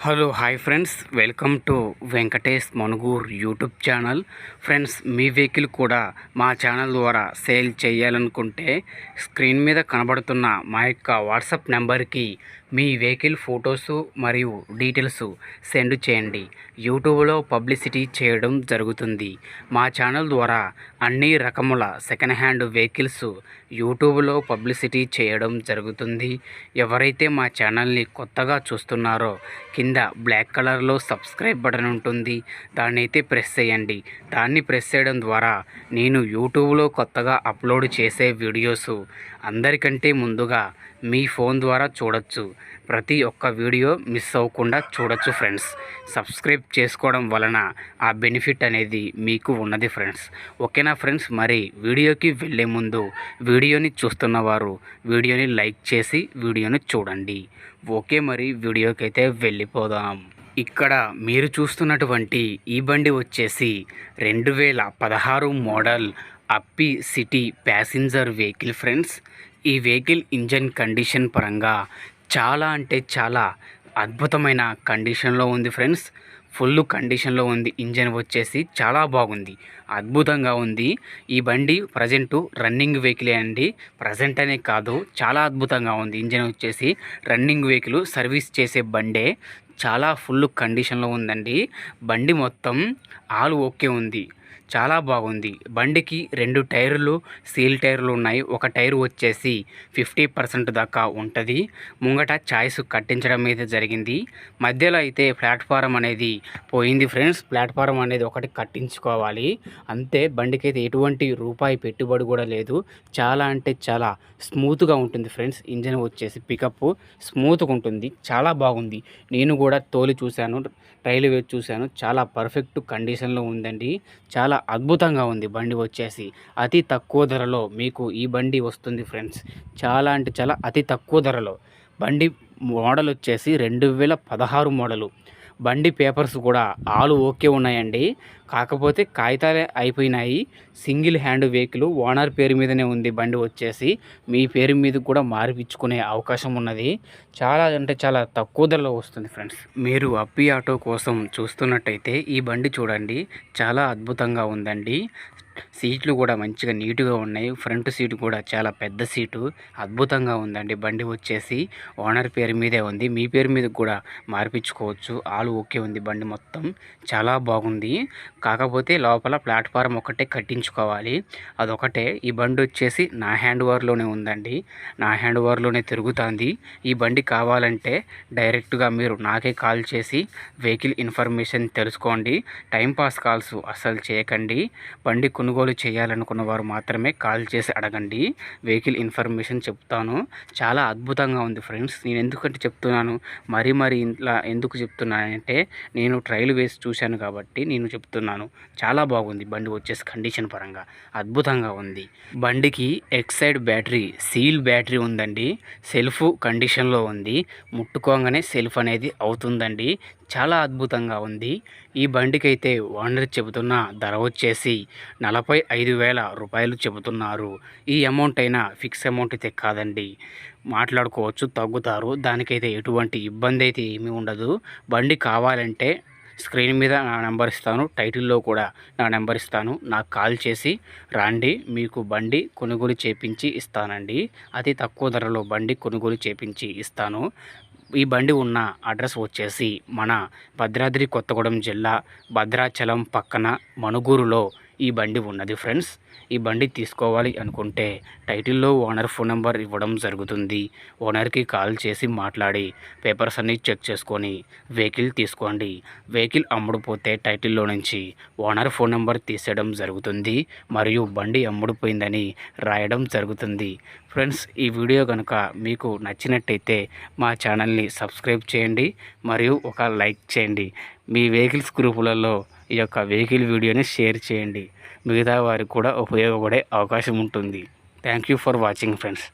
Hello hi friends, welcome to Venkatesh Manugur YouTube channel. Friends, me vehicle కూడా మా channel ద్వారా sale చేయాలనుకుంటే స్క్రీన్ మీద కనబడుతున్న మా యొక్క వాట్సాప్ నెంబర్కి మీ వెహికల్ ఫొటోసు మరియు డీటెయిల్స్ సెండ్ చేయండి. యూట్యూబ్లో పబ్లిసిటీ చేయడం జరుగుతుంది. మా ఛానల్ ద్వారా అన్ని రకముల సెకండ్ హ్యాండ్ వెహికల్స్ యూట్యూబ్లో పబ్లిసిటీ చేయడం జరుగుతుంది. ఎవరైతే మా ఛానల్ని కొత్తగా చూస్తున్నారో కింద బ్లాక్ కలర్లో సబ్స్క్రైబ్ బటన్ ఉంటుంది, దాన్ని అయితే ప్రెస్ చేయండి. దాన్ని ప్రెస్ చేయడం ద్వారా నేను యూట్యూబ్లో కొత్తగా అప్లోడ్ చేసే వీడియోస్ అందరికంటే ముందుగా మీ ఫోన్ ద్వారా చూడొచ్చు. ప్రతి ఒక్క వీడియో మిస్ అవ్వకుండా చూడొచ్చు ఫ్రెండ్స్. సబ్స్క్రైబ్ చేసుకోవడం వలన ఆ బెనిఫిట్ అనేది మీకు ఉన్నది ఫ్రెండ్స్. ఓకేనా ఫ్రెండ్స్? మరి వీడియోకి వెళ్ళే ముందు వీడియోని చూస్తున్న వారు వీడియోని లైక్ చేసి వీడియోని చూడండి. ఓకే, మరి వీడియోకి అయితే వెళ్ళిపోదాం. ఇక్కడ మీరు చూస్తున్నటువంటి ఈ బండి వచ్చేసి 2016 మోడల్ అప్పి సిటీ ప్యాసింజర్ వెహికల్ ఫ్రెండ్స్. ఈ వెహికల్ ఇంజన్ కండిషన్ పరంగా చాలా అంటే చాలా అద్భుతమైన కండిషన్లో ఉంది ఫ్రెండ్స్. ఫుల్ కండిషన్లో ఉంది. ఇంజన్ వచ్చేసి చాలా బాగుంది, అద్భుతంగా ఉంది. ఈ బండి ప్రజెంటు రన్నింగ్ వెహికలే అండి. ప్రజెంట్ అనే కాదు, చాలా అద్భుతంగా ఉంది. ఇంజన్ వచ్చేసి రన్నింగ్ వెహికల్, సర్వీస్ చేసే బండే. చాలా ఫుల్ కండిషన్లో ఉందండి. బండి మొత్తం ఆల్ ఓకే ఉంది, చాలా బాగుంది. బండికి 2 టైర్లు సీల్ టైర్లు ఉన్నాయి. ఒక టైర్ వచ్చేసి 50% దాకా ఉంటుంది. ముంగట చాయిస్ కట్టించడం అయితే జరిగింది. మధ్యలో అయితే ప్లాట్ఫారం అనేది పోయింది ఫ్రెండ్స్. ప్లాట్ఫారం అనేది ఒకటి కట్టించుకోవాలి అంతే. బండికి అయితే ఎటువంటి రూపాయి పెట్టుబడి కూడా లేదు. చాలా అంటే చాలా స్మూత్గా ఉంటుంది ఫ్రెండ్స్. ఇంజన్ వచ్చేసి పికప్ స్మూత్గా ఉంటుంది, చాలా బాగుంది. నేను కూడా తోలి చూశాను, ట్రైల్ వేసి చూశాను. చాలా పర్ఫెక్ట్ కండిషన్లో ఉందండి. చాలా అద్భుతంగా ఉంది బండి వచ్చేసి. అతి తక్కువ ధరలో మీకు ఈ బండి వస్తుంది ఫ్రెండ్స్. చాలా అంటే చాలా అతి తక్కువ ధరలో. బండి మోడల్ వచ్చేసి 2016 మోడలు. బండి పేపర్స్ కూడా ఆల్ ఓకే ఉన్నాయండి. కాకపోతే కాగితాలే అయిపోయినాయి. సింగిల్ హ్యాండ్ వెహికల్, ఓనర్ పేరు మీదనే ఉంది బండి వచ్చేసి. మీ పేరు మీద కూడా మార్పించుకునే అవకాశం ఉన్నది. చాలా అంటే చాలా తక్కువ ధరలో వస్తుంది ఫ్రెండ్స్. మీరు అప్పి ఆటో కోసం చూస్తున్నట్టయితే ఈ బండి చూడండి, చాలా అద్భుతంగా ఉందండి. సీట్లు కూడా మంచిగా నీట్గా ఉన్నాయి. ఫ్రంట్ సీటు కూడా చాలా పెద్ద సీటు, అద్భుతంగా ఉందండి. బండి వచ్చేసి ఓనర్ పేరు మీదే ఉంది. మీ పేరు మీద కూడా మార్పించుకోవచ్చు. ఆల్ ఓకే ఉంది. బండి మొత్తం చాలా బాగుంది. కాకపోతే లోపల ప్లాట్ఫారం ఒకటే కట్టించుకోవాలి, అదొకటే. ఈ బండి వచ్చేసి నా హ్యాండ్ ఓవర్లోనే ఉందండి. నా హ్యాండ్ ఓవర్లోనే తిరుగుతుంది. ఈ బండి కావాలంటే డైరెక్ట్గా మీరు నాకే కాల్ చేసి వెహికల్ ఇన్ఫర్మేషన్ తెలుసుకోండి. టైంపాస్ కాల్స్ అస్సలు చేయకండి. బండి కొనుగోలు చేయాలనుకున్న వారు మాత్రమే కాల్ చేసి అడగండి. వెహికల్ ఇన్ఫర్మేషన్ చెప్తాను. చాలా అద్భుతంగా ఉంది ఫ్రెండ్స్. నేను ఎందుకంటే చెప్తున్నాను, మరీ ఇంట్లో ఎందుకు చెప్తున్నానంటే నేను ట్రైల్ వేసి చూశాను కాబట్టి నేను చెప్తున్నాను. చాలా బాగుంది బండి వచ్చేసి కండిషన్ పరంగా అద్భుతంగా ఉంది. బండికి ఎక్సైడ్ బ్యాటరీ, సీల్ బ్యాటరీ ఉందండి. సెల్ఫ్ కండిషన్లో ఉంది. ముట్టుకోగానే సెల్ఫ్ అనేది అవుతుందండి. చాలా అద్భుతంగా ఉంది. ఈ బండికి అయితే ఓనర్ చెబుతున్న ధర వచ్చేసి 45,000 రూపాయలు చెబుతున్నారు. ఈ అమౌంట్ అయినా ఫిక్స్ అమౌంట్ అయితే కాదండి, మాట్లాడుకోవచ్చు, తగ్గుతారు. దానికైతే ఎటువంటి ఇబ్బంది అయితే ఏమీ ఉండదు. బండి కావాలంటే స్క్రీన్ మీద నా నెంబర్ ఇస్తాను, టైటిల్లో కూడా నా నెంబర్ ఇస్తాను. నాకు కాల్ చేసి రండి, మీకు బండి కొనుగోలు చేపించి ఇస్తానండి. అతి తక్కువ ధరలో బండి కొనుగోలు చేపించి ఇస్తాను. ఈ బండి ఉన్న అడ్రస్ వచ్చేసి మన భద్రాద్రి కొత్తగూడెం జిల్లా భద్రాచలం పక్కన మణుగూరులో ఈ బండి ఉన్నది ఫ్రెండ్స్. ఈ బండి తీసుకోవాలి అనుకుంటే టైటిల్లో ఓనర్ ఫోన్ నెంబర్ ఇవ్వడం జరుగుతుంది. ఓనర్కి కాల్ చేసి మాట్లాడి పేపర్స్ అన్నీ చెక్ చేసుకొని వెహికల్ తీసుకోండి. వెహికల్ అమ్ముడుపోతే టైటిల్లో నుంచి ఓనర్ ఫోన్ నెంబర్ తీసేయడం జరుగుతుంది మరియు బండి అమ్ముడుపోయిందని రాయడం జరుగుతుంది. ఫ్రెండ్స్, ఈ వీడియో కనుక మీకు నచ్చినట్టయితే మా ఛానల్ని సబ్స్క్రైబ్ చేయండి మరియు ఒక లైక్ చేయండి. మీ వెహికల్స్ గ్రూపులలో ఈ యొక్క వెహికల్ వీడియోని షేర్ చేయండి. మిగతా వారికి కూడా ఉపయోగపడే అవకాశం ఉంటుంది. Thank you for watching friends.